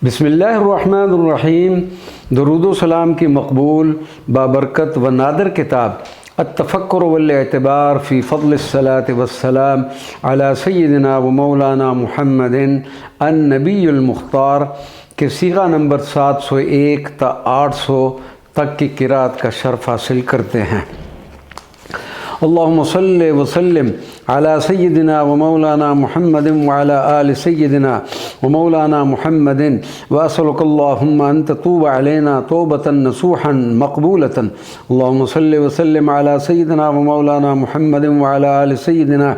बिस्मिल्लाहिर्रहमानिर्रहीम। दरूद व सलाम की मकबूल बाबरकत व नादर किताब अत्तफ़क्कुर वल एतबार फ़ी फ़ज़्लिस्सलाति वस्सलाम अला सय्यिदिना व मौलाना मुहम्मदिन अन-नबियुल मुख्तार के सीगा नंबर 701 ता 800 तक की किरात का शर्फ़ हासिल करते हैं। अल्लाहुम्मा सल्लि व सल्लिम अला सय्यिदिना व मौलाना मुहम्मदिन व अला आलि सय्यिदिना व मौलाना मुहम्मदिन व असअलुकल्लाहुम्मा अन ततूब अलैना तौबतन नसूहन मक़बूलतन। अल्लाहुम्मा सल्लि व सल्लिम अला सय्यिदिना व मौलाना मुहम्मदिन व अला आलि सय्यिदिना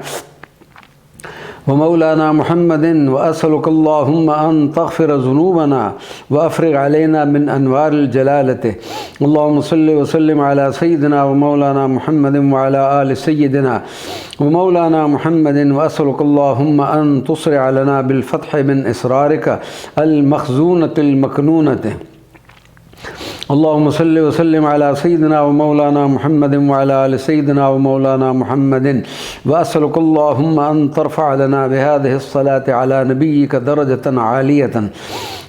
व मौलाना मुहम्मदिन व असअलुकल्लाहुम्मा अन तग़फ़िर ज़ुनूबना व अफ़रिग़ अलैना मिन अनवारिल जलालति। अल्लाहुम्मा सल्लि व सल्लिम अला सय्यिदिना व मौलाना मुहम्मदिन व अला आलि सय्यिदिना व मौलाना मुहम्मदिन व असअलुकल्लाहुम्मा अन तुस्रिअ लना बिल फ़त्हि मिन इसरारिका अल मख़ज़ूनतिल मकनूनति। अल्लाहुम्मा सल्लि व सल्लिम अला सय्यिदिना व मौलाना मुहम्मदिन व अला आलि सय्यिदिना व मौलाना मुहम्मदिन व असअलुकल्लाहुम्मा अन तरफ़अ लना बिहाज़िहि स्सलाति अला नबिय्यिका दरजतन आलियतन।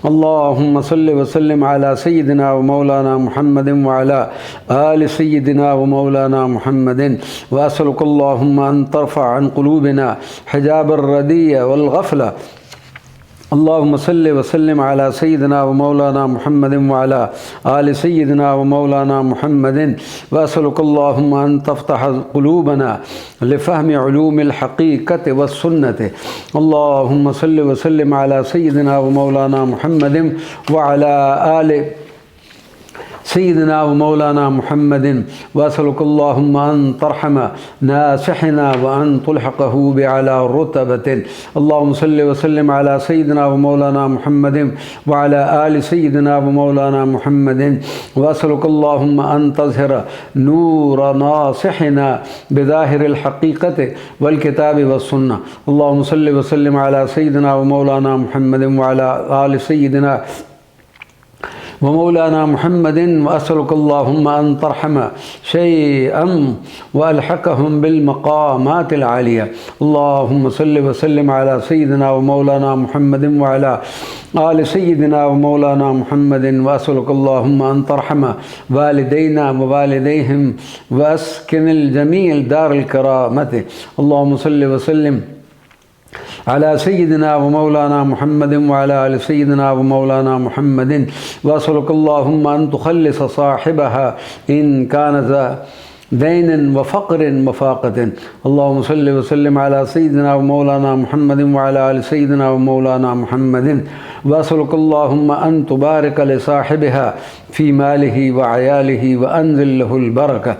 अल्लाहुम्मा सल्लि व सल्लिम अला सय्यिदिना व मौलाना मुहम्मदिन व अला आलि सय्यिदिना व मौलाना मुहम्मदिन व असअलुकल्लाहुम्मा अन तरफ़अ अन क़ुलूबिना हिजाबर रदिय्य वल ग़फ़ला। अल्लाहुम्मा सल्लि व सल्लिम अला सय्यिदिना व मौलाना मुहम्मदिन व अला आलि सय्यिदिना व मौलाना मुहम्मदिन व असअलुकल्लाहुम्मा अन तफ़्तह क़ुलूबना लिफ़हमि उलूमिल हक़ीक़ति वस्सुन्नति। अल्लाहुम्मा सल्लि व सल्लिम अला सय्यिदिना व मौलाना मुहम्मदिन व अला आलि सय्यिदिना व मौलाना मुहम्मदिन व असअलुकल्लाहुम्मा अन तरहम नासिहना व अन तुल्हिक़हु बिअला रुतबतिन। अल्लाहुम्मा सल्लि व सल्लिम अला सय्यिदिना व मौलाना मुहम्मदिन व अला आलि सय्यिदिना व मौलाना मुहम्मदिन व असअलुकल्लाहुम्मा अन तज़हिर नूर नासिहना बिज़ाहिरिल हक़ीक़ति वल किताबि वस्सुन्नह। अल्लाहुम्मा सल्लि व सल्लिम अला सय्यिदिना व मौलाना मुहम्मदिन व अला आलि सय्यिदिना व मौलाना मुहम्मदिन व असअलुकल्लाहुम्मा अन तरहम शैअन व अलहिक़हुम बिल मक़ामातिल आलिया। अल्लाहुम्मा सल्लि व सल्लिम अला सय्यिदिना व मौलाना मुहम्मदिन व अला आलि सय्यिदिना व मौलाना मुहम्मदिन व असअलुकल्लाहुम्मा अन तरहम वालिदैना व वालिदैहिम व अस्किनिल जमीअ दारिल करामति। अल्लाहुम्मा सल्लि व सल्लिम अला सय्यिदिना व मौलाना मुहम्मदिन व अला आलि सय्यिदिना व मौलाना मुहम्मदिन व असअलुकल्लाहुम्मा अन तुख़ल्लिस साहिबहा इन कान ज़ा दैन व फ़क़्रिन व फ़ाक़तिन। अल्लाहुम्मा सल्लि व सल्लिम अला सय्यिदिना व मौलाना मुहम्मदिन व अला आलि सय्यिदिना व मौलाना मुहम्मदिन व असअलुकल्लाहुम्मा अन तुबारिक लिसाहिबिहा फ़ी मालिही व अयालिही व अनज़िल लहुल बरका।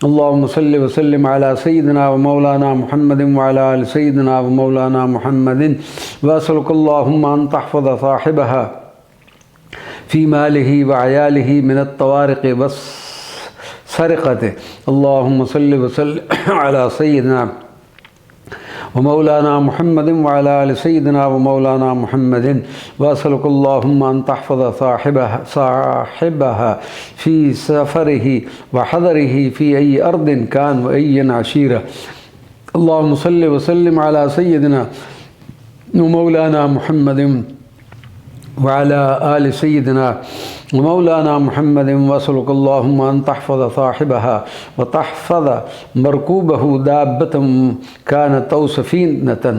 अल्लाहुम्मा सल्लि व सल्लिम अला सय्यिदिना व मौलाना मुहम्मदिन व अला आलि सय्यिदिना व मौलाना मुहम्मदिन व असअलुकल्लाहुम्मा अन तहफ़ज़ साहिबहा फ़ी मालिही व अयालिही मिनत तवारिक़ वस्सरिक़ति। अल्लाहुम्मा सल्लि व सल्लिम अला सय्यिदिना व मौलाना मुहम्मदिन व अला आलि सय्यिदिना व मौलाना मुहम्मदिन व असअलुकल्लाहुम्मा अन तहफ़ज़ साहिबहा फ़ी सफ़रिही व हज़रिही फ़ी अय्यि अर्दिन कान व अय्यि अशीरा। अल्लाहुम्मा सल्लि व सल्लिम अला सय्यिदिना व मौलाना मुहम्मदिन व अला आलि सय्यिदिना व मौलाना मुहम्मदिन व असअलुकल्लाहुम्मा अन तहफ़ज़ साहिबहा व तहफ़ज़ मरकूबहु दाब्बतन कानत औ सफ़ीनतन।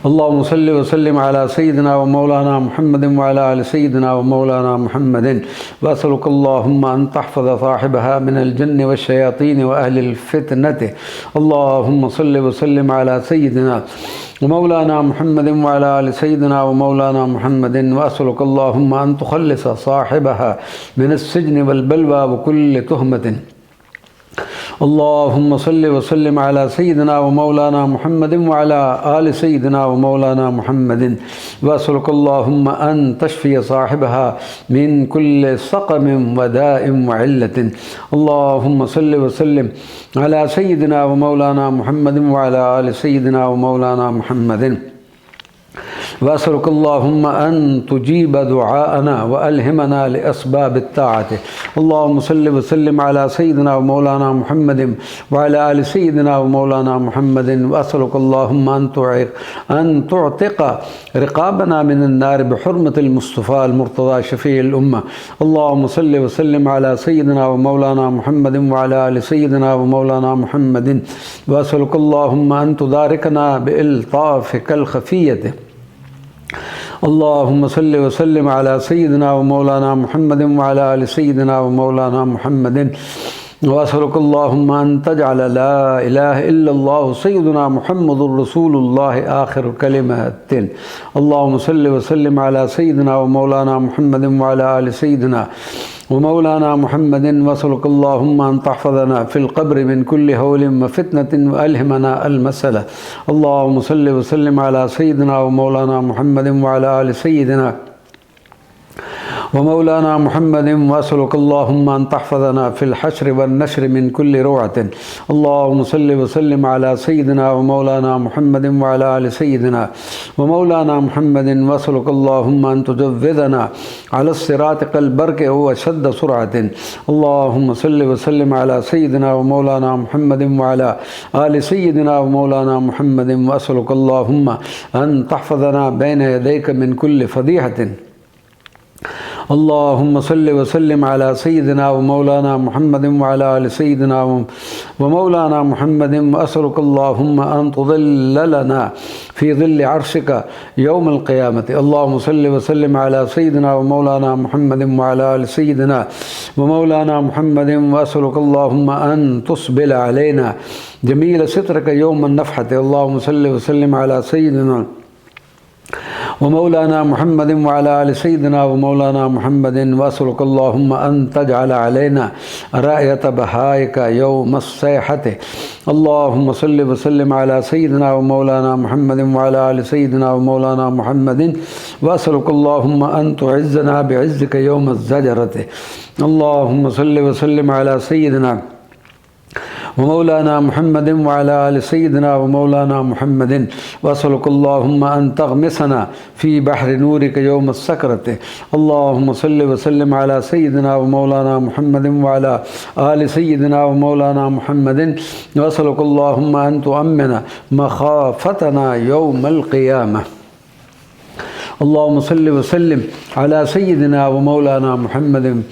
अल्लाहुम्मा सल्लि व सल्लिम अला सय्यिदिना व मौलाना मुहम्मदिन व अला आलि सय्यिदिना व मौलाना मुहम्मदिन व असअलुकल्लाहुम्मा अन तहफ़ज़ साहिबहा मिनल जन्न वश्शयातीन व अहलिल फ़ितनति। अल्लाहुम्मा सल्लि व सल्लिम अला सय्यिदिना व मौलाना मुहम्मदिन व अला आलि सय्यिदिना व मौलाना मुहम्मदिन व असअलुकल्लाहुम्मा अन तुख़ल्लिस साहिबहा मिनस सिजनि वल बलवा व कुल्लि तुहमतिन। अल्लाहुम्मा सल्लि व सल्लिम अला सय्यिदिना व मौलाना मुहम्मदिन व अला आलि सय्यिदिना व मौलाना मुहम्मदिन व असअलुकल्लाहुम्मा अन तशफ़िय साहिबहा मिन कुल्लि सक़मिन व दाइन व इल्लतिन। अल्लाहुम्मा सल्लि व सल्लिम अला सय्यिदिना व मौलाना मुहम्मदिन व अला आलि सय्यिदिना व मौलाना मुहम्मदिन वअसअलुकल्लाहुम्मा अन तुजीब दुआअना व अलहिमना लिअस्बाब अत्ताअत। अल्लाहुम्मा सल्लि व सल्लिम अला सय्यिदिना व मौलाना मुहम्मदिन व अला आलि सय्यिदिना व मौलाना मुहम्मदिन। वअसअलुकल्लाहुम्मा अन तुअतिक़ रिक़ाबना मिनन नार बिहुर्मतिल मुस्तफ़ा अल मुर्तज़ा शफ़ीइल उम्मा। अल्लाहुम्मा सल्लि व सल्लिम अला सय्यिदिना व मौलाना मुहम्मदिन व अला आलि सय्यिदिना व मौलाना मुहम्मदिन। वअसअलुकल्लाहुम्मा अन तुदारिकना बिइल्ताफ़िकल ख़फ़िय्यत। अल्लाहुम्मा सल्लि व सल्लिम अला सय्यिदिना व मौलाना मुहम्मदिन व अला आलि सय्यिदिना व मौलाना मुहम्मदिन। वअसअलुकल्लाहुम्मा अन तजअल ला इलाहा इल्लल्लाहु सय्यिदुना मुहम्मदुर रसूलुल्लाह आखिर कलिमतिन। अल्लाहुम्मा सल्लि व सल्लिम अला सय्यिदिना व मौलाना मुहम्मदिन व अला आलि सय्यिदिना व मौलाना मुहम्मदिन। वअसअलुकल्लाहुम्मा अन तहफ़ज़ना फ़िल क़ब्र मिन कुल्लि हौलिन व फ़ितनतिन व अलहिमना अल मसला। अल्लाहुम्मा सल्लि व सल्लिम अला सय्यिदिना व मौलाना मुहम्मदिन व अला आलि सय्यिदिना व मौलाना मुहम्मदिन। वअसअलुकल्लाहुम्मा अन तहफ़ज़ना फ़िल हश्र वन नश्र मिन कुल्लि रुअतिन। अल्लाहुम्मा सल्लि व सल्लिम अला सय्यिदिना व मौलाना मुहम्मदिन व अला आलि सय्यिदिना व मौलाना मुहम्मदिन। वअसअलुकल्लाहुम्मा अन तुजव्विदना अला सिरात कल बर्क़ व अशद्द सुरअतिन। अल्लाहुम्मा सल्लि व सल्लिम अला सय्यिदिना व मौलाना मुहम्मदिन व अला आलि सय्यिदिना व मौलाना मुहम्मदिन। वअसअलुकल्लाहुम्मा अन तहफ़ज़ना बैन यदैक मिन कुल्लि फ़दीहतिन। अल्लाहुम्मा सल्लि व सल्लिम अला सय्यिदिना व मौलाना मुहम्मदिन व अला आलि सय्यिदिना व मौलाना मुहम्मदिन। वअसअलुकल्लाहुम्मा अन तुज़िल्लना फ़ी ज़िल्लि अर्शिका यौमल क़ियामत। अल्लाहुम्मा सल्लि व सल्लिम अला सय्यिदिना व मौलाना मुहम्मदिन व अला आलि सय्यिदिना व मौलाना मुहम्मदिन। वअसअलुकल्लाहुम्मा अन तुस्बिल अलैना जमील सित्रका यौमन नफ़हत। अल्लाहुम्मा सल्लि व सल्लिम अला सय्यिदिना व मौलाना मुहम्मदिन व अला आलि सय्यिदिना व मौलाना मुहम्मदिन। वअसअलुकल्लाहुम्मा अन तजअल अलैना रायत बहाइका यौमस सैहत। अल्लाहुम्मा सल्लि व सल्लिम अला सय्यिदिना व मौलाना मुहम्मदिन व अला आलि सय्यिदिना व मौलाना मुहम्मदिन। वअसअलुकल्लाहुम्मा अन तुइज़्ज़ना बिइज़्ज़िका यौमज़ ज़जरत। अल्लाहुम्मा सल्लि व सल्लिम अला सय्यिदिना व मौलाना मुहम्मदिन व अला आलि सय्यिदिना व मौलाना मुहम्मदिन। वअसअलुकल्लाहुम्मा अन तग़मिसना फ़ी बहरि नूरिका यौमस सकरत। अल्लाहुम्मा सल्लि व सल्लिम अला सय्यिदिना व मौलाना मुहम्मदिन व अला आलि सय्यिदिना व मौलाना मुहम्मदिन। वअसअलुकल्लाहुम्मा अन तुअम्मिना मख़ाफ़तना यौमल क़ियामह। अल्लाहुम्मा सल्लि व सल्लिम अला सय्यिदिना व मौलाना मुहम्मदिन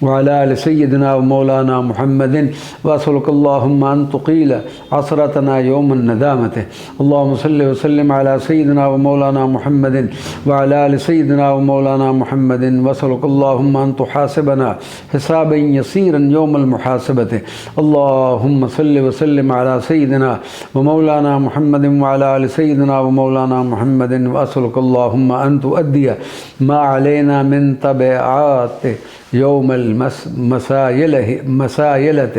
व अला आलि सय्यिदिना व मौलाना मुहम्मदिन। वअसअलुकल्लाहुम्मा अन तुक़ील असरतना यौमन नदामत। अल्लाहुम्मा सल्लि व सल्लिम अला सय्यिदिना व मौलाना मुहम्मदिन व अला आलि सय्यिदिना व मौलाना मुहम्मदिन। वअसअलुकल्लाहुम्मा अन तुहासिबना हिसाबन यसीरन यौमल मुहासबत। अल्लाहुम्मा सल्लि व सल्लिम अला सय्यिदिना व मौलाना मुहम्मदिन व अला आलि सय्यिदिना व मौलाना मुहम्मदिन। वअसअलुकल्लाहुम्मा अन तुअद्दिय मा अलैना मिन तबआत यौमल मसाइलत।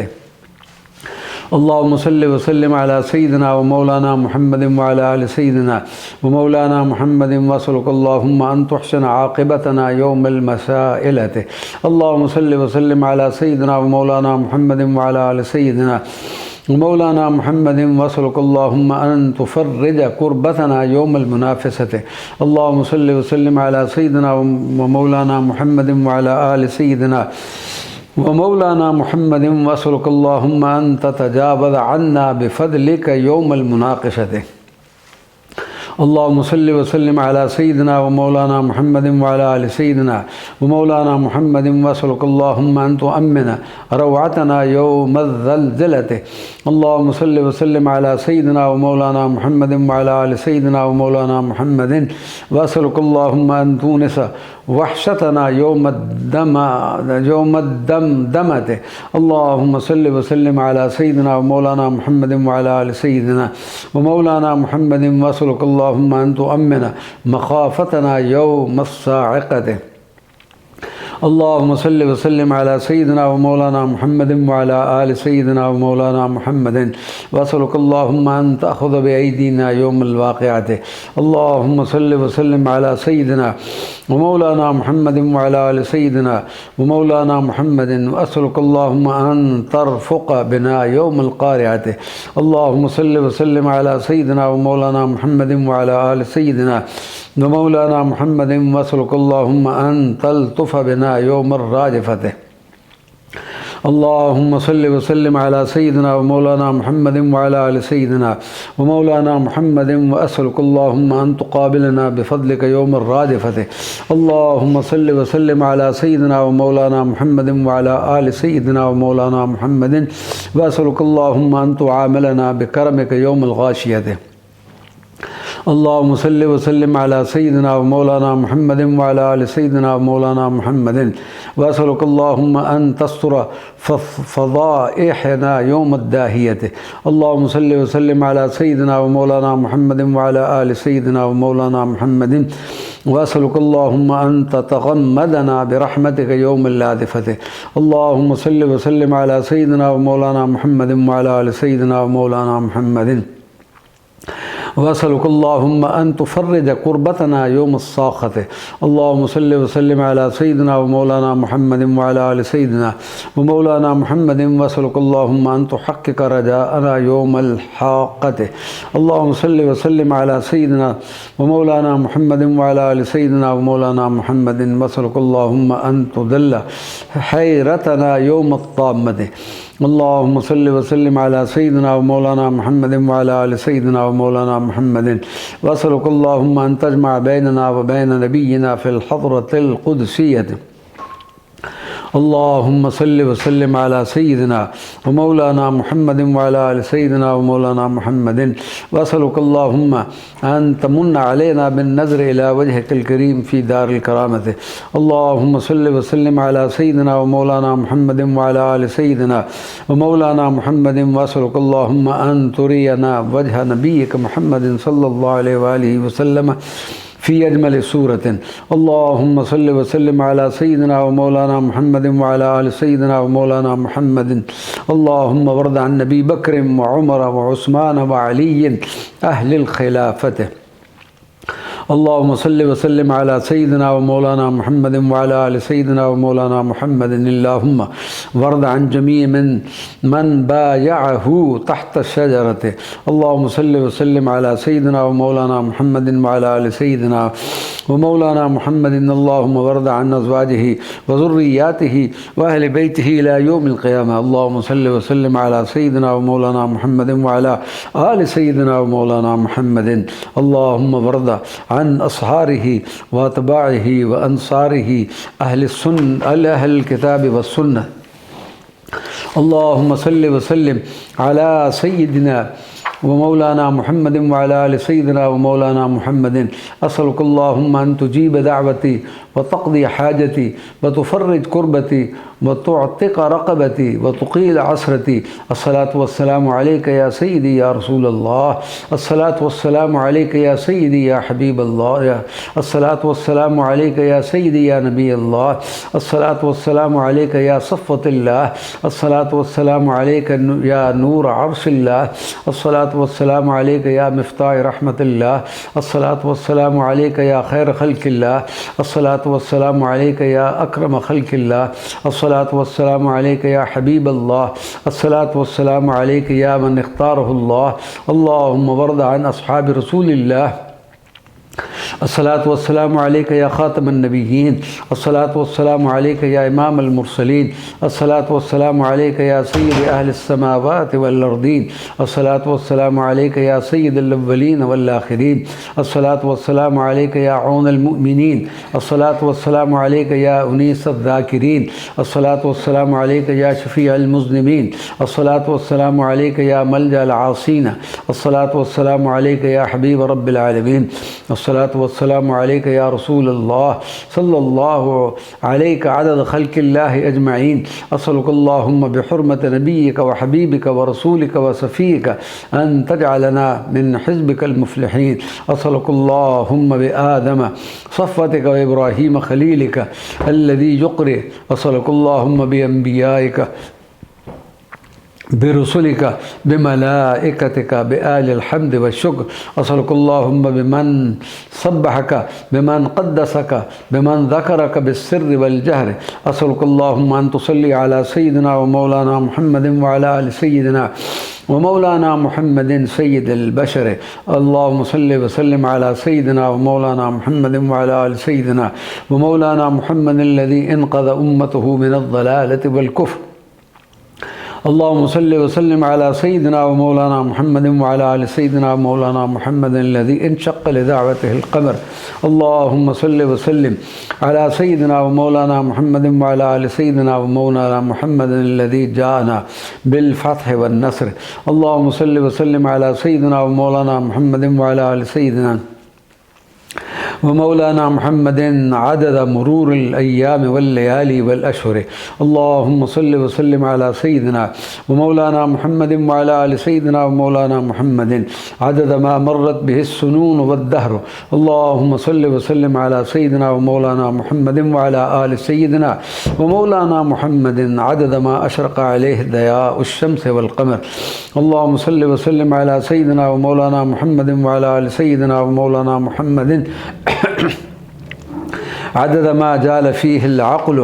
अल्लाहुम्मा सल्लि व सल्लिम अला सय्यिदिना व मौलाना मुहम्मदिन व अला आलि सय्यिदिना व मौलाना मुहम्मदिन। वअसअलुकल्लाहुम्मा अन तुहसिना आक़िबतना यौमल मसाइलत। अल्लाहुम्मा सल्लि व सल्लिम अला सय्यिदिना व मौलाना मुहम्मदिन व अला आलि सय्यिदिना व मौलाना मुहम्मदिन। वअसअलुकल्लाहुम्मा अन तुफ़र्रिज कुर्बतना यौमल मुनाफ़िसत। अल्लाहुम्मा सल्लि व सल्लिम अला सय्यिदिना व मौलाना मुहम्मदिन व अला आलि सय्यिदिना व मौलाना मुहम्मदिन। वअसअलुकल्लाहुम्मा अन ततजावज़ अन्ना बिफ़ज़लिका यौमल मुनाक़िशत। अल्लाहुम्मा सल्लि व सल्लिम अला सय्यिदिना व मौलाना मुहम्मदिन व अला आलि सय्यिदिना व मौलाना मुहम्मदिन। वअसअलुकल्लाहुम्मा अन तुअम्मिना रौअतना यौमज़ ज़लज़लत। अल्लाहुम्मा सल्लि व सल्लिम अला सय्यिदिना व मौलाना मुहम्मदिन व अला आलि सय्यिदिना व मौलाना मुहम्मदिन। वअसअलुकल्लाहुम्मा अन तूनिस वहशतना यौमद्दमदमत। अल्लाहुम्मा सल्लि व सल्लिम अला सय्यिदिना व मौलाना मुहम्मदिन व अला आलि सय्यिदिना व मौलाना मुहम्मदिन। वअसअलुकल्लाहुम्मा अन तुअम्मिना मख़ाफ़तना यौमस साइक़त। अल्लाहुम्मा सल्लि व सल्लिम अला सय्यिदिना व मौलाना मुहम्मदिन व अला आलि सय्यिदिना व मौलाना मुहम्मदिन व असअलुकल्लाहुम्मा अन तअख़ुज़ बिअयदीना यौमल वाक़िअति। अल्लाहुम्मा सल्लि व सल्लिम अला सय्यिदिना व मौलाना मुहम्मदिन व अला आलि सय्यिदिना व मौलाना मुहम्मदिन व असअलुकल्लाहुम्मा अन तरफ़ुक़ बिना यौमल क़ारिअति। अल्लाहुम्मा सल्लि व सल्लिम अला सय्यिदिना व मौलाना मुहम्मदिन व अला आलि सय्यिदिना व मौलाना मुहम्मदिन व असअलुकल्लाहुम्मा अन तल्तुफ़ बिना यौमर राजिफ़ति। अल्लाहुम्मा सल्लि व सल्लिम अला सय्यिदिना व मौलाना मुहम्मदिन व अला आलि सय्यिदिना व मौलाना मुहम्मदिन व असअलुकल्लाहुम्मा अन तुक़ाबिलना बिफ़ज़लिक यौमर राजिफ़ति। अल्लाहुम्मा सल्लि व सल्लिम अला सय्यिदिना व मौलाना मुहम्मदिन व अला आलि सय्यिदिना व मौलाना मुहम्मदिन व असअलुकल्लाहुम्मा अन तुआमिलना बिकरमिक यौमल गाशियति। अल्लाहुम्मा सल्लि व सल्लिम अला सय्यिदिना व मौलाना मुहम्मदिन व अला आलि सय्यिदिना व मौलाना मुहम्मदिन व असअलुकल्लाहुम्मा अन तस्तुर फ़ज़ाइहना यौमद्दाहियति। अल्लाहुम्मा सल्लि व सल्लिम अला सय्यिदिना व मौलाना मुहम्मदिन व अला आलि सय्यिदिना व मौलाना मुहम्मदिन व असअलुकल्लाहुम्मा अन ततग़म्मदना बिरहमतिक यौमल आज़िफ़ति। अल्लाहुम्मा सल्लि व सल्लिम अला सय्यिदिना व मौलाना मुहम्मदिन व अला आलि सय्यिदिना व मौलाना मुहम्मदिन वसअलुकल्लाहुम्मा अन तुफ़र्रिज कुर्बतना यौमस्साख़ति। अल्लाहुम्मा सल्लि व सल्लिम अला सय्यिदिना व मौलाना मुहम्मदिन व अला आलि सय्यिदिना व मौलाना मुहम्मदिन वसअलुकल्लाहुम्मा अन तुहक़्क़िक़ रजाअना यौमल हाक़्क़ति। अल्लाहुम्मा सल्लि व सल्लिम अला सय्यिदिना व मौलाना मुहम्मदिन व अला आलि सय्यिदिना व मौलाना मुहम्मदिन वसअलुकल्लाहुम्मा अन तुज़िल्ल हैरतना यौमत्ताम्मति। अल्लाहुम्मा सल्लि व सल्लिम अला सय्यिदिना व मौलाना मुहम्मदिन व अला आलि सय्यिदिना व मौलाना मुहम्मदिन वसअलुकल्लाहुम्मा अन तजमअ बैनना व बैन नबिय्यिना फ़िल हज़रतिल क़ुद्सिय्यति। अल्लाहुम्मा सल्लि व सल्लिम अला सय्यिदिना व मौलाना मुहम्मदिन व अला आलि सय्यिदिना व मौलाना मुहम्मदिन वसअलुकल्लाहुम्मा अन तमुन्ना अलैना बिन्नज़रि इला वजहिकिल करीम फ़ी दारिल करामति। अल्लाहुम्मा सल्लि व सल्लिम अला सय्यिदिना व मौलाना मुहम्मदिन व अला आलि सय्यिदिना व मौलाना मुहम्मदिन वसअलुकल्लाहुम्मा अन तुरियना वजह नबिय्यिक मुहम्मदिन सल्लल्लाहु अलैहि व आलिहि वसल्लम फ़ी अजमल सूरतिन। अल्लाहुम्मा सल्लि व सल्लिम अला सय्यिदिना व मौलाना मुहम्मदिन व अला आलि सय्यिदिना व मौलाना मुहम्मदिन। अल्लाहुम्मा वर्द अन नबी बकर व उमर व उस्मान व अली अहलिल खिलाफति। अल्लाहुम्मा सल्लि व सल्लिम अला सय्यिदिना व मौलाना मुहम्मदिन व अला आलि सय्यिदिना व मौलाना मुहम्मदिन। अल्लाहुम्मा वर्द अन जमीअ मन बायअहू तहत शजरति। अल्लाहुम्मा सल्लि व सल्लिम अला सय्यिदिना व मौलाना मुहम्मदिन व अला आलि सय्यिदिना व मौलाना मुहम्मदिन। अल्लाहुम्मा वर्द अन अज़वाजिही व ज़ुर्रिय्यातिही व अहलि बैतिही इला यौमिल क़ियामा। अल्लाहुम्मा सल्लि व सल्लिम अला सय्यिदिना व मौलाना मुहम्मदिन व अला आलि सय्यिदिना व मौलाना मुहम्मदिन। अल्लाहुम्मा वर्द अन असहारिही व अतबाइही व अंसारिही अहल किताब व सुन्नह। अल्लाहुम्मा सल्लि व सल्लिम अला सय्यिदिना व मौलाना मुहम्मदिन व अला आलि सय्यिदिना व मौलाना मुहम्मदिन। असअलुकल्लाहुम्मा अन तुजीब दाअवती व तक़दी हाजती व तुफ़र्रिज कुर्बती व तुअतिक़ रक़बती व तुक़ील असरती। अस्सलातु वस्सलामु अलैका या सय्यिदी या रसूलल्लाह। अस्सलातु वस्सलामु अलैका या सय्यिदी या हबीबल्लाह। अस्सलातु वस्सलामु अलैका या सय्यिदी या नबीअल्लाह। अस्सलातु वस्सलामु अलैका या सफ़्वतिल्लाह। अस्सलातु वस्सलामु अलैका या नूर अर्शिल्लाह। अस्सलातु वस्सलामु अलैका या मिफ़्ताह रहमतिल्लाह। अस्सलातु वस्सलामु अलैका या खैर ख़ल्क़िल्लाह। अस्सलातु वस्सलामु अलैका या अकरम ख़ल्क़िल्लाह। अस्सलातु वस्सलामु अलैका या हबीबल्लाह। अस्सलातु वस्सलामु अलैका या मन इख़्तारहुल्लाह। अल्लाहुम्मा वर्द अन अस्हाबि रसूलिल्लाह। अस्सलातु वस्सलामु अलैका या ख़ातमन नबिय्यीन। अस्सलातु वस्सलामु अलैका या इमामल मुरसलीन। अस्सलातु वस्सलामु अलैका या सय्यिद अहलिस समावाति वल अर्दीन। अस्सलातु वस्सलामु अलैका या सय्यिदल अव्वलीन वल आखिरीन। अस्सलातु वस्सलामु अलैका या औनल मुमिनीन। अस्सलातु वस्सलामु अलैका या उनीसज़ ज़ाकिरीन। अस्सलातु वस्सलामु अलैका या शफ़ीअल मुज़निमीन। अस्सलातु वस्सलामु अलैका या मलजअल आसीन। अस्सलातु वस्सलामु अलैका या हबीब रब्बिल आलमीन। अस्सलातु वस्सलामु अलैका या रसूल अल्लाह सल्लल्लाहु अलैका अदद खल्क़िल्लाहि अजमईन अस्सलुकल्लाहुम्मा बिहुर्मति नबिय्यिका व हबीबिका व रसूलिका व सफ़ीका अन तजअलना मिन हिज़्बिकल मुफ़्लिहीन अस्सलुकल्लाहुम्मा बि आदम सफ़वतिका व इब्राहीम खलीलिका अल्लज़ी युक़रि अस्सलुकल्लाहुम्मा बि अंबियाइका बिरुसुलिका बिमलाइकतिका बिआलिल हम्द व शुक्र अस्सलुकल्लाहुम्मा बिमन सब्बहका बिमन क़द्दसका बिमन ज़करका बिस्सिर्रि वल जहर अस्सलुकल्लाहुम्मा अन तुसल्ली अला सय्यिदिना व मौलाना मुहम्मदिन व अला आलि सय्यिदिना व मौलाना मुहम्मदिन सय्यिदिल बशर अल्लाहुम्मा सल्लि व सल्लिम अला सय्यिदिना व मौलाना मुहम्मदिन व अला आलि सय्यिदिना व मौलाना मुहम्मदिन लज़ी इनक़ज़ उम्मतहु मिनज़्ज़लालति वल कुफ़्र अल्लाहुम्मा सल्लि व सल्लिम अला सय्यिदिना व मौलाना मुहम्मदिन व अला आलि सय्यिदिना व मौलाना मुहम्मदिन लज़ी इंशक़्क़ लिदअवतिहिल क़मर अल्लाहुम्मा सल्लि व सल्लिम अला सय्यिदिना व मौलाना मुहम्मदिन व अला आलि सय्यिदिना व मौलाना मुहम्मदिन लज़ी जाअना बिल फ़त्ह वन नस्र अल्लाहुम्मा सल्लि व सल्लिम अला सय्यिदिना व मौलाना मुहम्मदिन व अला आलि सय्यिदिना व मौलाना मुहम्मदिन अदद मुरूरिल अय्याम वल लयाली वल अशहुर अल्लाहुम्मा सल्लि व सल्लिम अला सय्यिदिना व मौलाना मुहम्मदिन व अला आलि सय्यिदिना व मौलाना मुहम्मदिन अदद मा मर्रत बिहिस सुनून वद दहर अल्लाहुम्मा सल्लि व सल्लिम अला सय्यिदिना व मौलाना मुहम्मदिन व अला आलि सय्यिदिना व मौलाना मुहम्मदिन अदद मा अशरक़ अलैहि दयाउश शम्स वल क़मर अल्लाहुम्मा सल्लि व सल्लिम अला सय्यिदिना व मौलाना मुहम्मदिन व अला आलि सय्यिदिना व मौलाना मुहम्मदिन अदद मा जाल फ़ीहिल अक़्ल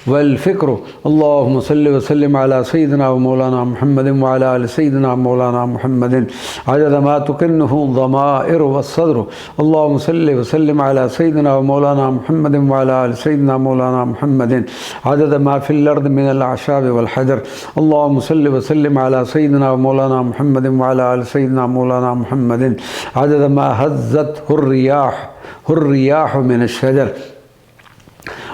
वल फ़िक्र अल्लाहुम्मा सल्लि व सल्लिम अला सय्यिदिना व मौलाना मुहम्मदिन व अला आलि सय्यिदिना व मौलाना मुहम्मदिन अदद मा तुकिन्नुहु ज़माइर वस्सद्र अल्लाहुम्मा सल्लि व सल्लिम अला सय्यिदिना व मौलाना मुहम्मदिन व अला आलि सय्यिदिना मौलाना मुहम्मदिन अदद मा फ़िल अर्द मिनल अअशाब वल हजर अल्लाहुम्मा सल्लि व सल्लिम अला सय्यिदिना व मौलाना मुहम्मदिन व अला आलि सय्यिदिना मौलाना मुहम्मदिन अदद मा हज़्ज़तहुर रियाह मिनश शजर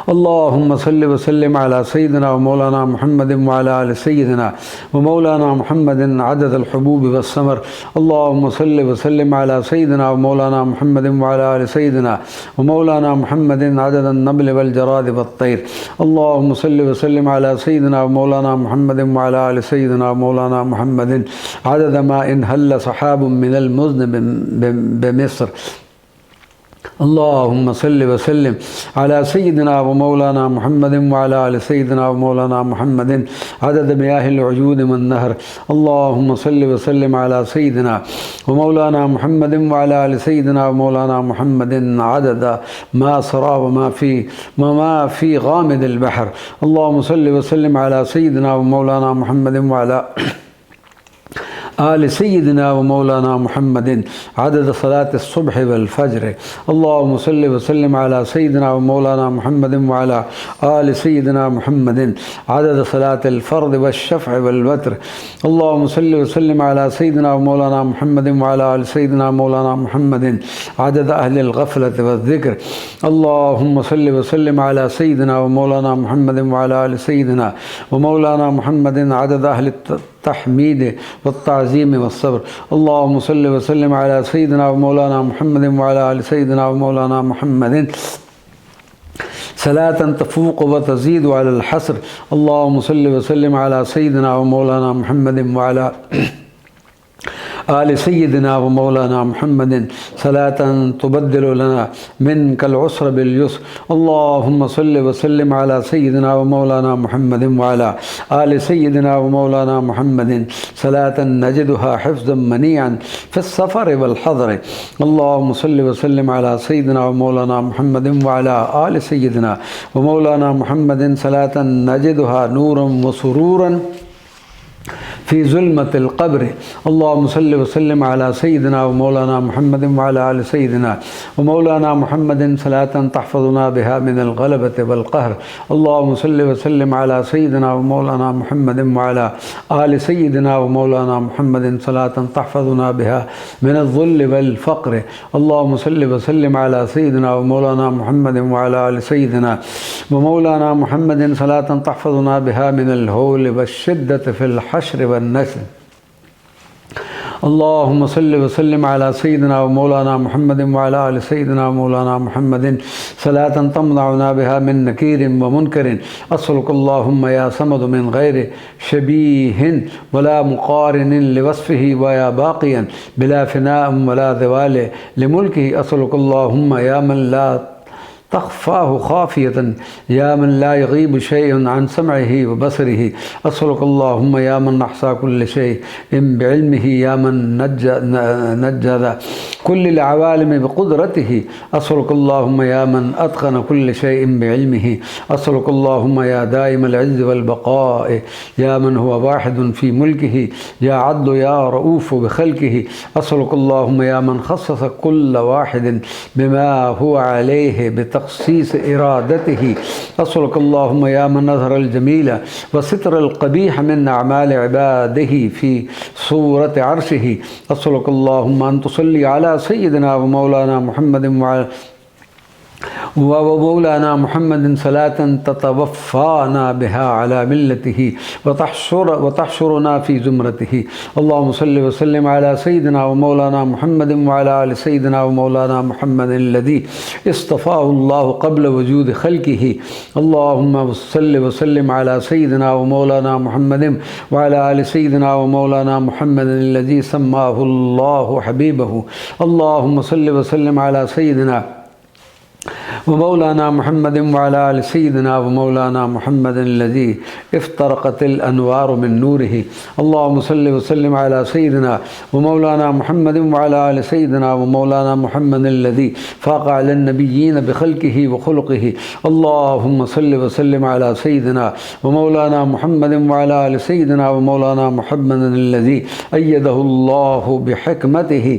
अल्लाहुम्मा सल्लि व सल्लिम अला सय्यिदिना व मौलाना मुहम्मदिन व अला आलि सय्यिदिना व मौलाना मुहम्मदिन अददल हुबूब वस्समर अल्लाहुम्मा सल्लि व सल्लिम अला सय्यिदिना व मौलाना मुहम्मदिन व अला आलि सय्यिदिना व मौलाना मुहम्मदिन अददन नबल वल जराद वत्तैर अल्लाहुम्मा सल्लि व सल्लिम अला सय्यिदिना व मौलाना मुहम्मदिन व अला आलि सय्यिदिना व मौलाना मुहम्मदिन अदद मा इनहल्ल सहाबुम मिनल मुज़्न बिमिस्र अल्लाहुम्मा सल्लि व सल्लिम अला सय्यिदिना व मौलाना मुहम्मदिन व अला आलि सय्यिदिना व मौलाना मुहम्मदिन अदद मियाहिल उजूद वन नहर अल्लाहुम्मा सल्लि व सल्लिम अला सय्यिदिना व मौलाना मुहम्मदिन व अला आलि सय्यिदिना व मौलाना मुहम्मदिन अदद मा सरा व मा फ़ी गामिदिल बहर अल्लाहुम्मा सल्लि व सल्लिम अला सय्यिदिना व मौलाना मुहम्मदिन व अला आलि सय्यिदिना व मौलाना मुहम्मदिन अदद सलात सुबह वल फज्र अल्लाहुम्मा सल्लि व सल्लिम अला सय्यिदिना व मौलाना मुहम्मदिन व अला आलि सय्यिदिना मुहम्मदिन अदद सलातिल फ़र्द वश्शफ़अ वल वत्र अल्लाहुम्मा सल्लि व सल्लिम अला सय्यिदिना व मौलाना मुहम्मदिन व अला आलि सय्यिदिना मौलाना मुहम्मदिन अदद अहलिल ग़फ़लति वज़्ज़िक्र अल्लाहुम्मा सल्लि व सल्लिम अला सय्यिदिना व मौलाना मुहम्मदिन व अला आलि सय्यिदिना व मौलाना मुहम्मदिन अदद अहलित तहमीद व ताज़ीम व सब्र अल्लाहुम्मा सल्लि व सल्लिम अला सय्यिदिना व मौलाना मुहम्मदिन व अला आलि सय्यिदिना व मौलाना मुहम्मदिन सलातन तफूक़ व तज़ीद अलल हस्र अल्लाहुम्मा सल्लि व सल्लिम अला सय्यिदिना व मौलाना मुहम्मदिन व अला आलि सय्यिदिना व मौलाना मुहम्मदिन सलातन तुबद्दिलु लना मिनकल उसर बिल युस्र अल्लाहुम्मा सल्लि व सल्लिम अला सय्यिदिना व मौलाना मुहम्मदिन व अला आलि सय्यिदिना व मौलाना मुहम्मदिन सलातन नजिदुहा हिफ्ज़न मनीअन फ़िस सफ़र वल हज़र अल्लाहुम्मा सल्लि व सल्लिम अला सय्यिदिना व मौलाना मुहम्मदिन व अला आलि सय्यिदिना व मौलाना मुहम्मदिन सलातन नजिदुहा नूरन व सुरूरन फ़ी ज़ुल्मतिल क़ब्र अल्लाहुम्मा सल्लि व सल्लिम अला सय्यिदिना व मौलाना मुहम्मदिन व अला आलि सय्यिदिना व मौलाना मुहम्मदिन सलातन तहफ़ज़ुना बिहा मिनल ग़लबति वल क़हर अल्लाहुम्मा सल्लि व सल्लिम अला सय्यिदिना व मौलाना मुहम्मदिन व अला आलि सय्यिदिना व मौलाना मुहम्मदिन सलातन तहफ़ज़ुना बिहा मिनज़ ज़ुल्ल वल फ़क़्र अल्लाहुम्मा सल्लि व सल्लिम अला सय्यिदिना व मौलाना मुहम्मदिन व अला आलि सय्यिदिना व मौलाना मुहम्मदिन सलातन तहफ़ज़ुना बिहा मिनल हौल वश्शिद्दति फ़िल हश्र वन नस्र अल्लाहुम्मा सल्लि व सल्लिम अला सय्यिदिना व मौलाना मुहम्मदिन व अला आलि सय्यिदिना व मौलाना मुहम्मदिन सलातन तमनअना बिहा मिन नकीरिन व मुनकरिन अस्सलुकल्लाहुम्मा या समद मिन गैरि शबीहिन वला मुकारिनिन लिवस्फिही व या बाक़ियन बिला फ़िनाअ वला ज़वाल लिमुल्किही अस्सलुकल्लाहुम्मा या मन ला तख़फ़ाहु ख़ाफ़ियतन या मन ला यग़ीबु शैअन अन समइही व बसरिही अस्सलुकल्लाहुम्मा या मन अहसा कुल्ल शैइन बिइल्मिही या मन नज्जज़ कुल्लिल अवालिम बिक़ुदरतिही अस्सलुकल्लाहुम्मा या मन अत्क़न कुल्ल शैइन बिइल्मिही अस्सलुकल्लाहुम्मा या दाइमल इज़्ज़ वल बक़ाअ या मन हुवा वाहिदुन फ़ी मुल्किही या अद्ल या रऊफ़ बिख़ल्क़िही अस्सलुकल्लाहुम्मा या मन ख़स्सस कुल्ल वाहिदिन बिमा हुवा अलैहि तख़सीस इरादतिही अस्सलुकल्लाहुम्मा या मन अज़हरल जमील व सितरल क़बीह मिन अमाल इबादिही फ़ी सूरत अर्शिही अस्सलुकल्लाहुम्मा अन तुसल्ली अला सय्यिदिना व मौलाना मुहम्मदिन व मौलाना मुहम्मदिन सलातन ततवफ़ाना बिहा अला मिल्लतिही व तहशुरना फ़ी ज़ुमरतिही अल्लाहुम्मा सल्लि व सल्लिम अला सय्यिदिना व मौलाना मुहम्मदिन व अला आलि सय्यिदिना व मौलाना मुहम्मदिन लज़ी इस्तफ़ाहुल्लाहु क़ब्ल वजूद ख़ल्क़िही अल्लाहुम्मा सल्लि व सल्लिम अला सय्यिदिना व मौलाना मुहम्मदिन व अला आलि सय्यिदिना व मौलाना मुहम्मदिन लज़ी सम्माहुल्लाहु हबीबहु अल्लाहुम्मा सल्लि व सल्लिम अला सय्यिदिना व मौलाना मुहम्मदिन व अला आलि सय्यिदिना व मौलाना मुहम्मदिन लज़ी इफ़्तरक़तिल अनवारु मिन नूरिही अल्लाहुम्मा सल्लि व सल्लिम अला सय्यिदिना व मौलाना मुहम्मदिन व अला आलि सय्यिदिना व मौलाना मुहम्मदिन लज़ी फ़ाक़ अलन नबिय्यीन बिख़ल्क़िही व ख़ुलक़िही अल्लाहुम्मा सल्लि व सल्लिम अला सय्यिदिना व मौलाना मुहम्मदिन व अला आलि सय्यिदिना व मौलाना मुहम्मदिन लज़ी अय्यदहुल्लाहु बिहिकमतिही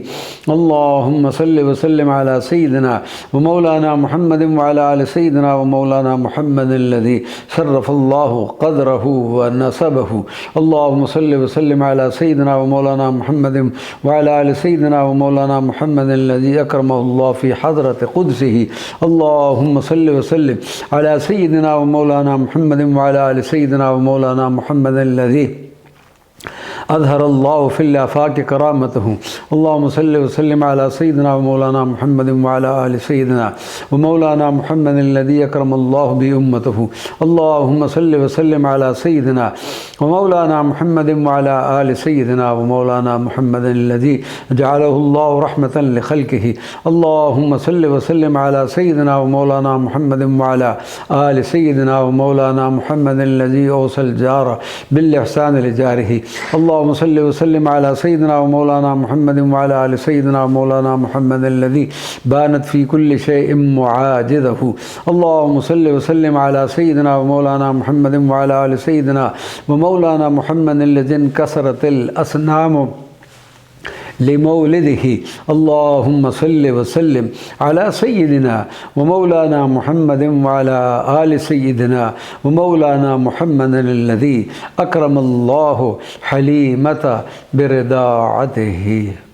अल्लाहुम्मा सल्लि व सल्लिम अला सय्यिदिना व मौलाना मुहम्मदिन व अला आलि सय्यिदिना व मौलाना मुहम्मदिन लज़ी शर्रफ़ल्लाहु क़द्रहु व नसबहु अल्लाहुम्मा सल्लि व सल्लिम अला सय्यिदिना व मौलाना मुहम्मदिन व अला आलि सय्यिदिना व मौलाना मुहम्मदिन लज़ी अकरमहुल्लाहु फ़ी हज़रति क़ुद्सिही अल्लाहुम्मा सल्लि व सल्लिम अला सय्यिदिना व मौलाना मुहम्मदिन व अला आलि सय्यिदिना व मौलाना मुहम्मदिन लज़ी अज़हरल्लाहु फ़िल आफ़ाक़ करामतहु अल्लाहुम्मा सल्लि व सल्लिम अला सय्यिदिना व मौलाना मुहम्मदिन व अला आलि सय्यिदिना व मौलाना मुहम्मदिन लज़ी अकरमल्लाहु बि उम्मतहु अल्लाहुम्मा सल्लि व सल्लिम अला सय्यिदिना व मौलाना मुहम्मदिन व अला आलि सय्यिदिना व मौलाना मुहम्मदिन लज़ी जअलहुल्लाहु रहमतन लिख़ल्क़िही अल्लाहुम्मा सल्लि व सल्लिम अला सय्यिदिना व मौलाना मुहम्मदिन व अला आलि सय्यिदिना व मौलाना मुहम्मदिन लज़ी औसल जार बिल इहसान लिजारिही अल्लाहुम्मा सल्लि व सल्लिम अला सय्यिदिना व मौलाना मुहम्मदिन व अला आलि सय्यिदिना व मौलाना मुहम्मदिन लज़ी बानत फ़ी कुल्लि शैइन मुआजिज़हु अल्लाहुम्मा सल्लि व सल्लिम अला सय्यिदिना व मौलाना मुहम्मदिन व अला आलि सय्यिदिना व मौलाना मुहम्मदिन लज़ी इनकसरतिल असनाम लिमौलिदिही अल्लाहुम्मा सल्लि व सल्लिम अला सय्यिदिना व मौलाना मुहम्मदिन व अला आलि सय्यिदिना व मौलाना मुहम्मदिन लज़ी अकरमल्लाहु हलीमत बिरदाअतिही।